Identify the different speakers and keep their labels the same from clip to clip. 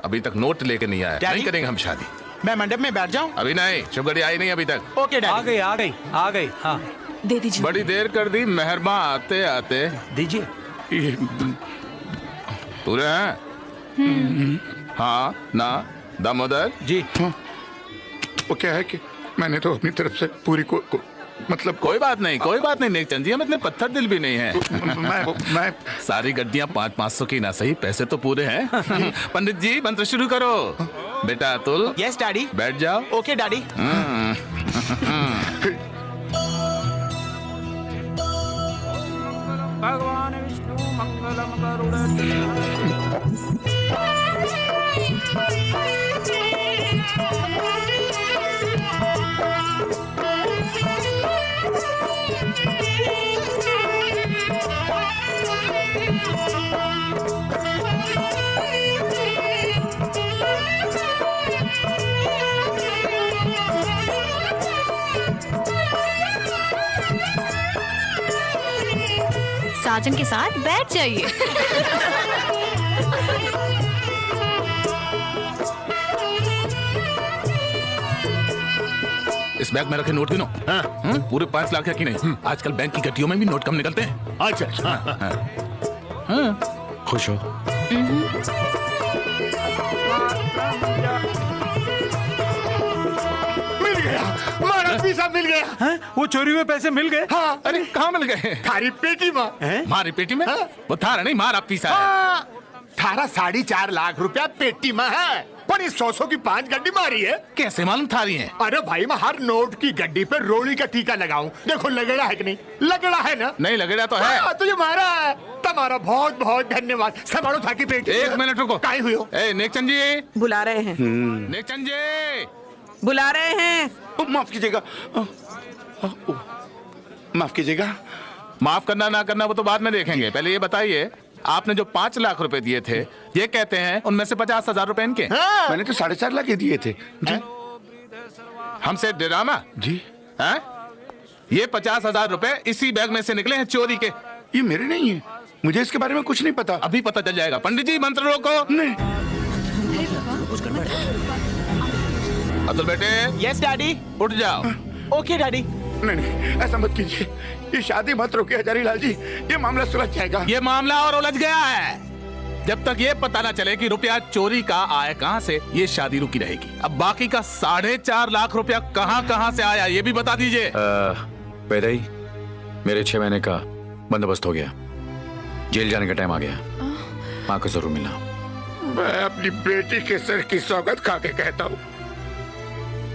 Speaker 1: अभी तक नोट लेके नहीं आया।
Speaker 2: डैडी?
Speaker 1: नहीं करेंगे हम शादी।
Speaker 2: मैं मंडप में बैठ जाऊं?
Speaker 1: अभी नहीं, शुभ घड़ी आई नहीं अभी तक।
Speaker 2: ओके
Speaker 3: आ
Speaker 2: डैडी।
Speaker 3: गई हाँ
Speaker 4: दे दीजिए।
Speaker 1: बड़ी देर कर दी मेहरबान आते आते।
Speaker 3: दीजिए।
Speaker 1: पूरे हैं? हाँ ना दामोदर
Speaker 3: जी
Speaker 5: वो क्या है कि मैंने तो अपनी तरफ से पूरी मतलब
Speaker 1: कोई बात नहीं नेकचंद जी, हम इतने पत्थर दिल भी नहीं है।
Speaker 5: मैं
Speaker 1: सारी गड्डियां 500-500 की ना सही, पैसे तो पूरे हैं। पंडित जी मंत्र शुरू करो। बेटा अतुल
Speaker 2: यस डैडी।
Speaker 1: बैठ जाओ।
Speaker 2: Okay daddy.
Speaker 6: भगवान विष्णु मंगलम गरुड़।
Speaker 4: साजन के साथ बैठ जाइए।
Speaker 1: इस बैग में रखे नोट गिनो। पूरे 5 लाख है कि नहीं? आजकल बैंक की गड्डियों में भी नोट कम निकलते हैं।
Speaker 3: अच्छा
Speaker 7: खुश हो?
Speaker 5: मिल गया, महाराज भी साहब मिल गया।
Speaker 3: हैं? वो चोरी हुए पैसे मिल गए?
Speaker 5: हाँ
Speaker 1: अरे कहाँ मिल गए?
Speaker 5: थारी पेटी में
Speaker 1: मारी पेटी में? वो थारा नहीं, मारा पीसा है।
Speaker 5: हाँ, थारा 4.5 लाख रुपया पेटी में है, पर इस 100 की 5 गड्डी मारी है।
Speaker 1: कैसे मालूम थारी है?
Speaker 5: अरे भाई मैं हर नोट की गड्डी पे रोली का टीका लगाऊं, देखो लगड़ा है कि नहीं? लगड़ा है ना?
Speaker 1: नहीं लगेगा तो है।
Speaker 5: हाँ, तुझे मारा है, तुम्हारा बहुत बहुत धन्यवाद। संभालो था की पेटी।
Speaker 1: 1 मिनट रुको।
Speaker 5: काहे हुई हो?
Speaker 1: ए नेकचंद जी,
Speaker 8: बुला रहे हैं।
Speaker 1: नेकचंद जी
Speaker 8: बुला रहे हैं।
Speaker 5: माफ कीजिएगा, माफ कीजिएगा।
Speaker 1: माफ करना ना करना वो तो बाद में देखेंगे, पहले ये बताइए आपने जो 5 लाख रुपए दिए थे, ये कहते हैं उनमें से 50,000 रुपए इनके।
Speaker 5: हाँ। मैंने तो 4.5 लाख दिए थे जी।
Speaker 1: हमसे डरामा
Speaker 5: जी
Speaker 1: हैं? ये 50,000 रुपए इसी बैग में से निकले हैं चोरी के।
Speaker 5: ये मेरे नहीं है, मुझे इसके बारे में कुछ नहीं पता।
Speaker 1: अभी पता चल जाएगा। पंडित जी मंत्र रोको।
Speaker 5: नहीं
Speaker 1: अतुल बेटे
Speaker 2: यस डैडी।
Speaker 1: उठ जाओ।
Speaker 2: Okay daddy.
Speaker 5: नहीं, ऐसा मत कीजिए, ये शादी मत रोकिए हजारीलाल जी, ये मामला सुलझ जाएगा।
Speaker 1: ये मामला और उलझ गया है। जब तक ये पता ना चले कि रुपया चोरी का आया कहां से, ये शादी रुकी रहेगी। अब बाकी का 4.5 लाख रुपया कहां से आया, ये भी बता दीजिए।
Speaker 7: पैदाई मेरे 6 महीने का बंदोबस्त हो गया, जेल जाने का टाइम आ गया, माँ को जरूर मिलना।
Speaker 5: मैं अपनी बेटी के सर की सौगत खा के कहता हूँ,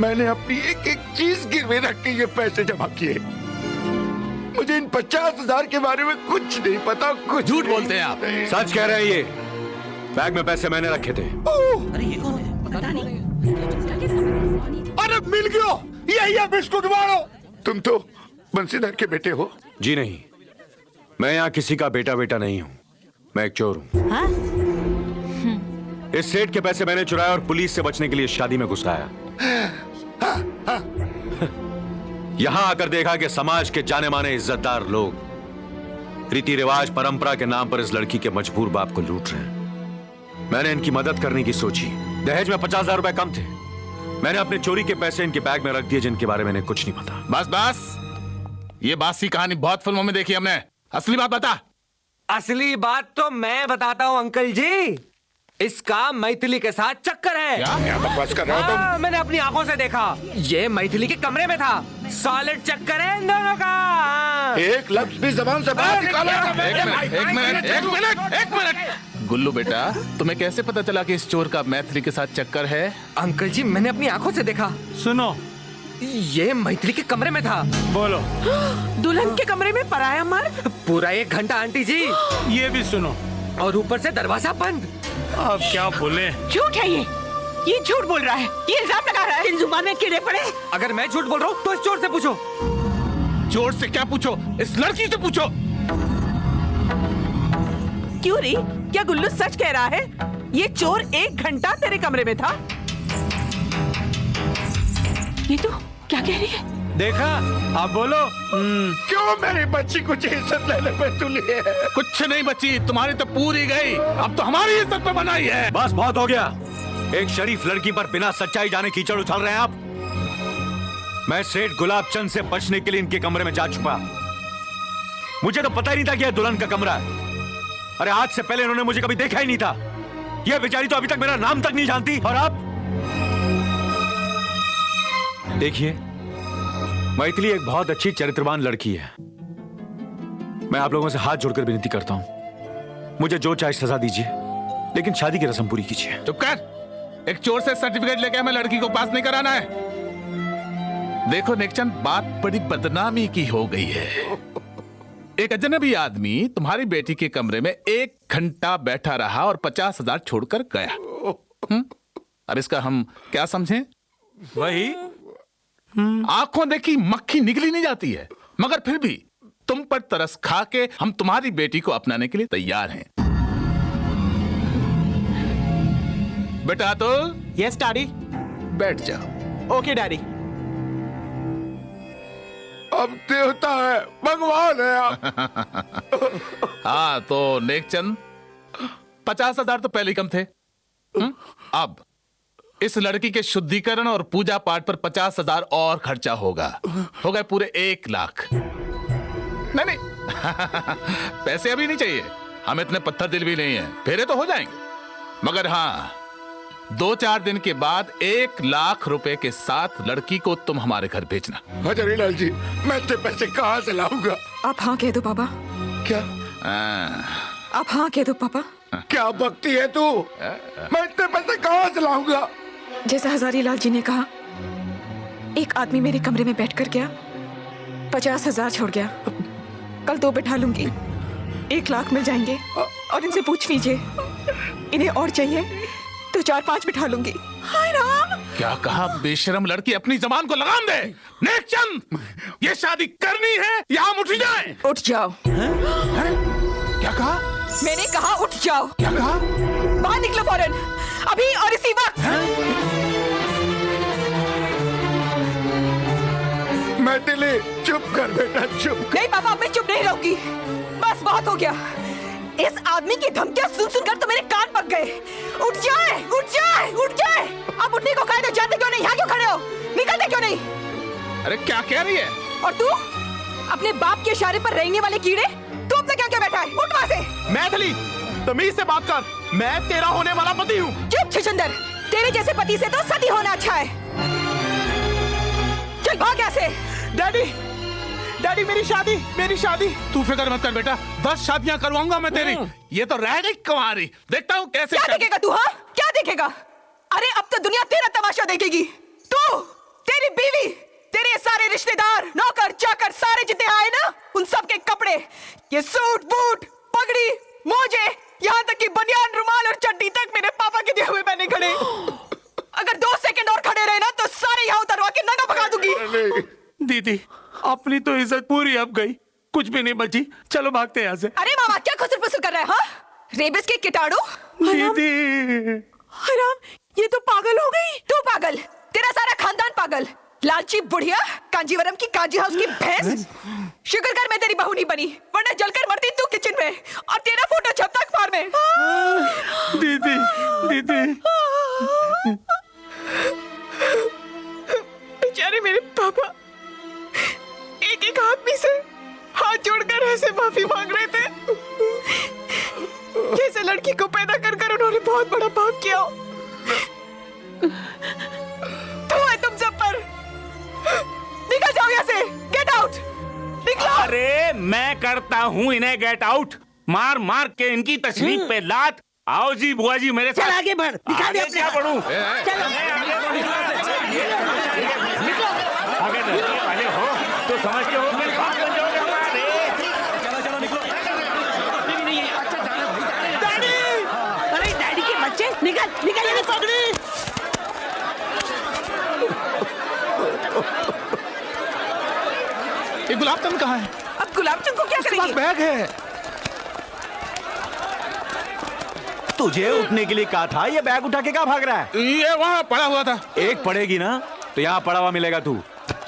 Speaker 5: मैंने अपनी एक एक चीज गिरवे रख के ये पैसे जमा किए। मुझे इन 50,000 के बारे में कुछ नहीं पता, कुछ
Speaker 1: झूठ बोलते हैं आप।
Speaker 7: सच कह रहे हैं ये, बैग में पैसे मैंने रखे थे।
Speaker 5: अरे मिल गया, यही है बिस्कुट वालो। तुम तो बंसीधर के बेटे हो?
Speaker 7: जी नहीं, मैं यहाँ किसी का बेटा नहीं हूँ, मैं एक चोर हूँ।
Speaker 4: हाँ?
Speaker 7: इस सेठ के पैसे मैंने चुराए और पुलिस से बचने के लिए शादी में घुसाया। यहां आकर देखा कि समाज के जाने माने इज्जतदार लोग रीति रिवाज परंपरा के नाम पर इस लड़की के मजबूर बाप को लूट रहे हैं। मैंने इनकी मदद करने की सोची। दहेज में 50,000 रुपए कम थे, मैंने अपने चोरी के पैसे इनके बैग में रख दिए जिनके बारे में इन्हें कुछ नहीं पता।
Speaker 1: बस ये बासी कहानी बहुत फिल्मों में देखी हमने, असली बात बता।
Speaker 3: असली बात तो मैं बताता हूँ अंकल जी, इसका मैथिली के साथ चक्कर है।
Speaker 5: क्या बकवास कर रहे हो तुम?
Speaker 3: मैंने अपनी आंखों से देखा, ये मैथिली के कमरे में था। सॉलिड चक्कर है इन दोनों का।
Speaker 5: एक लफ्ज भी जबान से बाहर निकालो।
Speaker 1: एक मिनट गुल्लू बेटा, तुम्हें कैसे पता चला कि इस चोर का मैथिली के साथ चक्कर है?
Speaker 3: अंकल जी मैंने अपनी आंखों से देखा।
Speaker 6: सुनो,
Speaker 3: ये मैथिली के कमरे में था।
Speaker 6: बोलो।
Speaker 8: दुल्हन के कमरे में पराया मर्द?
Speaker 3: पूरा 1 घंटा आंटी जी,
Speaker 6: ये भी सुनो,
Speaker 3: और ऊपर से दरवाजा बंद।
Speaker 6: अब क्या बोले?
Speaker 8: झूठ है ये झूठ बोल रहा है, ये इल्जाम लगा रहा है। इन जुबान में कीड़े पड़े।
Speaker 3: अगर मैं झूठ बोल रहा हूँ तो इस चोर से पूछो।
Speaker 1: चोर से क्या पूछो, इस लड़की से पूछो।
Speaker 8: क्यों री, क्या गुल्लू सच कह रहा है? ये चोर 1 घंटा तेरे कमरे में था? ये तो क्या कह रही है?
Speaker 6: देखा, आप बोलो।
Speaker 5: क्यों मेरी बच्ची कुछ इज्जत लेने पे तुली है?
Speaker 1: कुछ नहीं बची, तुम्हारी तो पूरी गई, अब तो हमारी इज्जत पे बनाई है।
Speaker 7: बस बहुत हो गया, एक शरीफ लड़की पर बिना सच्चाई जाने कीचड़ उछाल रहे हैं आप। मैं सेठ गुलाब चंद से बचने के लिए इनके कमरे में जा चुका। मुझे तो पता ही नहीं था कि यह दुल्हन का कमरा है। अरे आज से पहले इन्होंने मुझे कभी देखा ही नहीं था। यह बेचारी तो अभी तक मेरा नाम तक नहीं जानती। और आप देखिए, मैथिली एक बहुत अच्छी चरित्रवान लड़की है। मैं आप लोगों से हाथ जोड़कर विनती करता हूं, मुझे जो चाहे सजा दीजिए, लेकिन शादी की रस्म पूरी कीजिए।
Speaker 1: चुप कर। एक चोर से सर्टिफिकेट लेके हमें लड़की को पास नहीं कराना है। देखो नेकचंद, बात बड़ी बदनामी की हो गई है। एक अजनबी आदमी तुम्हारी बेटी के कमरे में 1 घंटा बैठा रहा और 50,000 छोड़कर गया। अब इसका हम क्या समझें?
Speaker 6: वही
Speaker 1: आंखों देखी मक्खी निकली नहीं जाती है, मगर फिर भी तुम पर तरस खा के हम तुम्हारी बेटी को अपनाने के लिए तैयार हैं। बेटा तो
Speaker 2: यस डैडी।
Speaker 1: बैठ जाओ।
Speaker 2: Okay daddy.
Speaker 5: अब देवता है, भगवान है आप।
Speaker 1: हाँ तो नेकचंद, 50,000 तो पहले ही कम थे। अब इस लड़की के शुद्धिकरण और पूजा पाठ पर 50,000 और खर्चा होगा। हो गए पूरे 1 लाख। नहीं पैसे अभी नहीं चाहिए, हम इतने पत्थर दिल भी नहीं है, फेरे तो हो जाएंगे। मगर हाँ, 2-4 दिन के बाद 1 लाख रुपए के साथ लड़की को तुम हमारे घर भेजना।
Speaker 5: हजारी लाल जी, मैं इतने पैसे कहाँ से लाऊंगा?
Speaker 9: आप हाँ कह दो पापा।
Speaker 5: क्या?
Speaker 9: आप हाँ कह दो पापा।
Speaker 5: क्या बकती है तू? मैं इतने पैसे कहाँ से लाऊंगा?
Speaker 9: जैसा हजारी लाल जी ने कहा, एक आदमी मेरे कमरे में बैठकर गया, 50,000 छोड़ गया। कल 2 बैठा लूंगी, 1 लाख मिल जाएंगे। और इनसे पूछ लीजिए, इन्हें और चाहिए तो 4-5 बिठा लूंगी। हाय राम!
Speaker 1: क्या कहा बेशरम लड़की, अपनी जबान को लगाम दे। नेकचंद, ये शादी करनी है या हम उठ जाएं?
Speaker 9: उठ जाओ।
Speaker 1: क्या कहा?
Speaker 9: मैंने कहा उठ जाओ।
Speaker 1: क्या कहा?
Speaker 9: बाहर निकलो फौरन, अभी और इसी वक्त।
Speaker 5: मैथिली, चुप कर बेटा, चुप कर।
Speaker 9: नहीं पापा, मैं चुप नहीं रहूंगी। बस बहुत हो गया। इस आदमी की धमकियां सुन सुनकर तो मेरे कान पक गए। उठ जाए, उठ जाए, उठ जाए। अब उठने को कहे तो जाते क्यों नहीं? यहाँ क्यों खड़े हो? निकलते क्यों नहीं?
Speaker 1: अरे क्या कह रही है?
Speaker 9: और तू अपने बाप के इशारे पर रेंगने वाले कीड़े, तू अपने क्या क्या बैठा है? उठ वहां से।
Speaker 2: मैथिली, तमीज से बात कर। मैं तेरा होने वाला पति हूँ।
Speaker 9: चुप छछंदर, तेरे जैसे पति से तो सती होना अच्छा है। चल भाग यहाँ से।
Speaker 2: डैडी, डैडी मेरी शादी।
Speaker 1: तू फिक्र मत कर बेटा, 10 शादियां करवाऊंगा मैं तेरी। ये तो रह गई कुंवारी, देखता हूँ कैसे।
Speaker 9: क्या देखेगा तू? हाँ, क्या देखेगा? अरे अब तो दुनिया तेरा तमाशा देखेगी। तू, तेरी बीवी, तेरे सारे रिश्तेदार, नौकर चाकर सारे जितने आए ना, उन सब के कपड़े, ये सूट बूट पगड़ी मोजे, यहाँ तक कि बनियान रुमाल और चड्डी तक मेरे पापा के दिए हुए पहने खड़े। अगर 2 सेकंड और खड़े रहे ना तो सारे यहाँ उतरवा के नंगा भगा दूंगी।
Speaker 6: दीदी, अपनी तो इज्जत पूरी अब गई, कुछ भी नहीं बची। चलो भागते यहाँ से।
Speaker 9: अरे मामा, क्या खुसर फुसर कर रहा है? हाँ, रेबिस के कीटाणु।
Speaker 6: दीदी,
Speaker 9: हराम, ये तो पागल हो गई। तू पागल, तेरा सारा खानदान पागल। लालची बुढ़िया, कांजीवरम की काजी हाउस की भैंस। शुक्र कर मैं तेरी बहू नहीं बनी, वरना जलकर मरती तू किचन में और तेरा फोटो छपता अखबार में।
Speaker 6: दीदी, दीदी।
Speaker 9: बेचारे मेरे पापा एक आदमी से हाथ जोड़कर ऐसे माफी मांग रहे थे, जैसे लड़की को पैदा कर कर उन्होंने बहुत बड़ा पाप किया। तो है तुम सब पर। निकल जाओ यहाँ से, गेट आउट, निकलो।
Speaker 6: अरे मैं करता हूँ इन्हें गेट आउट, मार मार के इनकी तशरीफ पे लात। आओ जी बुआ जी मेरे साथ।
Speaker 2: आगे बढ़, दिखा दे
Speaker 6: आगे क्या बढ़ूं? आगे पहले हो तो समझते हो, फिर बात बन जाओगे हमारे। चलो निकलो।
Speaker 2: डैडी, अरे डैडी के बच्चे, निकल ये पगड़ी।
Speaker 1: ये गुलाबचंद कहाँ है?
Speaker 9: अब गुलाबचंद को क्या करेंगे?
Speaker 1: बैग है।
Speaker 7: तुझे उठने के लिए कहा था, ये बैग उठा के कहाँ भाग रहा है?
Speaker 1: ये वहाँ पड़ा हुआ था।
Speaker 7: एक पड़ेगी ना तो यहाँ पड़ा हुआ मिलेगा तू।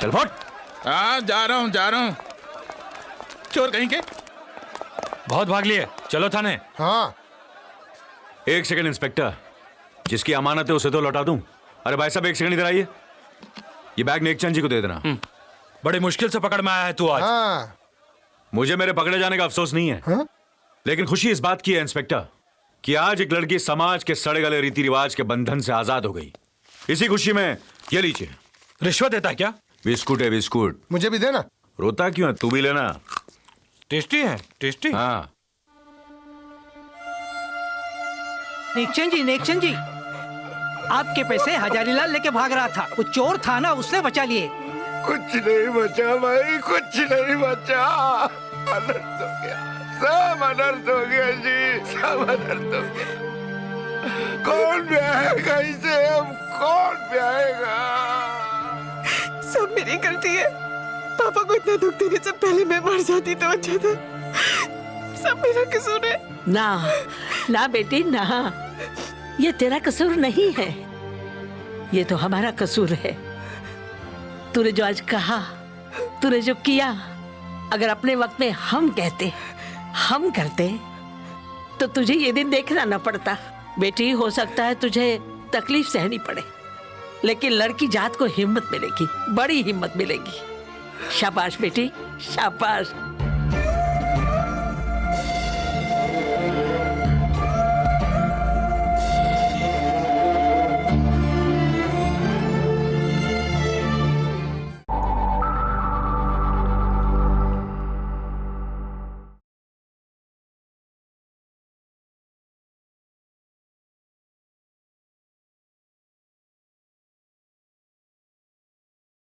Speaker 7: चल फुट।
Speaker 1: हाँ जा रहा हूँ। चोर कहीं के।
Speaker 6: बहुत भाग लिए, चलो थाने।
Speaker 5: हाँ,
Speaker 7: 1 सेकंड इंस्पेक्टर, जिसकी अमानत है उसे तो लौटा दूं। अरे भाई साहब, एक सेकंड इधर आइए। ये बैग नेकचंद जी को दे देना।
Speaker 10: बड़ी मुश्किल से पकड़ में आया है तू आज।
Speaker 5: हाँ।
Speaker 7: मुझे मेरे पकड़े जाने का अफसोस नहीं है,
Speaker 5: हाँ?
Speaker 7: लेकिन खुशी इस बात की है इंस्पेक्टर कि आज एक लड़की समाज के सड़े गले रीति रिवाज के बंधन से आजाद हो गई। इसी खुशी में ये लीजिए।
Speaker 10: रिश्वत देता है क्या?
Speaker 7: बिस्कुट है बिस्कुट।
Speaker 5: मुझे भी देना।
Speaker 7: रोता क्यों है? तू भी लेना।
Speaker 10: टेस्टी है, टेस्टी।
Speaker 7: हाँ।
Speaker 2: नेकचंद जी आपके पैसे हजारीलाल लेके भाग रहा था, वो चोर था ना, उसने बचा लिए।
Speaker 5: कुछ नहीं बचा भाई, कुछ नहीं बचा। अनर्थ हो गया, सब अनर्थ हो गया जी, सब अनर्थ हो गया। कौन ब्याहेगा इसे? अब कौन ब्याहेगा?
Speaker 9: सब मेरी गलती है। पापा को इतना दुख देने से पहले मैं मर जाती तो अच्छा था। सब मेरा कसूर है।
Speaker 2: ना ना बेटी ना, ये तेरा कसूर नहीं है, ये तो हमारा कसूर है। तूने जो आज कहा, तूने जो किया, अगर अपने वक्त में हम कहते, हम करते तो तुझे ये दिन देखना न पड़ता। बेटी, हो सकता है तुझे तकलीफ सहनी पड़े, लेकिन लड़की जात को हिम्मत मिलेगी, बड़ी हिम्मत मिलेगी। शाबाश बेटी, शाबाश।